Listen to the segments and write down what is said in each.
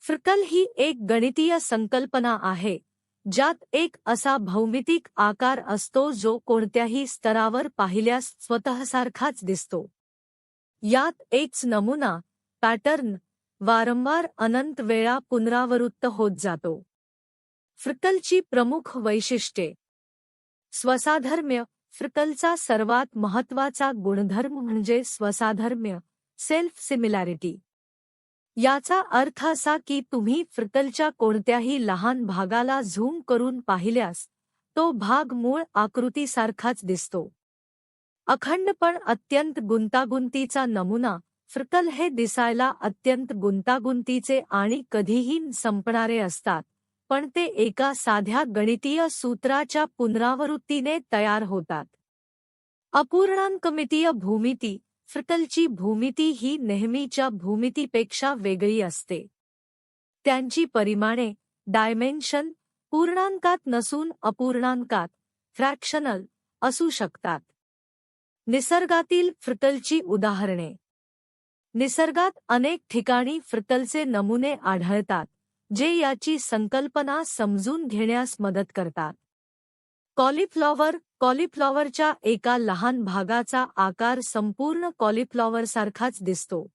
Fractal ही एक गणितीय संकल्पना आहे ज्यात एक असा भौमितिक आकार असतो जो कोणत्याही स्तरावर पाहिल्यास स्वतःसारखाच दिसतो. यात एकच नमुना, पॅटर्न, वारंवार अनंत वेळा पुनरावृत्त होत जातो. फ्रॅक्टलची प्रमुख वैशिष्ट्ये. स्वसाधर्म्य. फ्रॅक्टलचा सर्वात महत्त्वाचा गुणधर्म म्हणजे स्वसाधर्म्य, सेल्फ सिमिलॅरिटी. याचा अर्थ असा की तुम्ही फ्रॅक्टलच्या कोणत्याही लहान भागाला झूम करून पाहिल्यास तो भाग मूळ आकृतीसारखाच दिसतो. अखंड पण अत्यंत गुंतागुंतीचा नमुना. फ्रॅक्टल हे दिसायला अत्यंत गुंतागुंतीचे आणि कधीही संपणारे असतात, पण ते एका साध्या गणितीय सूत्राच्या पुनरावृत्तीने तयार होतात. अपूर्णांकमितीय भूमिती. फ्रॅक्टलची भूमिती ही नेहमीच्या भूमितीपेक्षा वेगळी असते. त्यांची परिमाणे, डायमेन्शन, पूर्णांकात नसून अपूर्णांकात, फ्रॅक्शनल, असू शकतात. निसर्गातील फ्रॅक्टलची उदाहरणे. निसर्गात अनेक ठिकाणी फ्रॅक्टलचे नमुने आढळतात, जे याची संकल्पना समजून घेण्यास मदत करतात. कॉलीफ्लॉवर. कॉलीफ्लॉवरच्या एका लहान भागाचा आकार संपूर्ण कॉलीफ्लॉवरसारखाच दिसतो.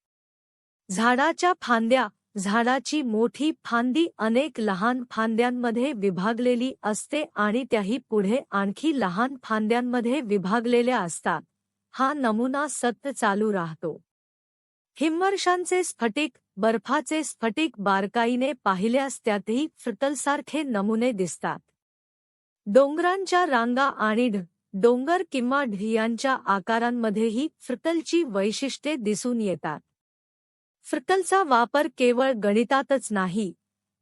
झाडाच्या फांद्या. झाडाची मोठी फांदी अनेक लहान फांद्यांमध्ये विभागलेली असते आणि त्याही पुढे आणखी लहान फांद्यांमध्ये विभागलेल्या असतात. हा नमुना सतत चालू राहतो. हिमवर्षांचे स्फटिक. बर्फाचे स्फटिक बारकाईने पाहिल्यास त्यातही फ्रॅक्टलसारखे नमुने दिसतात. डोंगरांच्या रांगा आणि डोंगर किंवा यांच्या आकारांमध्येही फ्रॅक्टलची वैशिष्ट्ये दिसून येतात. फ्रॅक्टलचा वापर केवळ गणितातच नाही,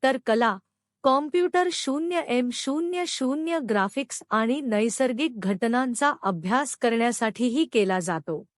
तर कला, कॉम्प्युटर 0M00 ग्राफिक्स आणि नैसर्गिक घटनांचा अभ्यास करण्यासाठीही केला जातो.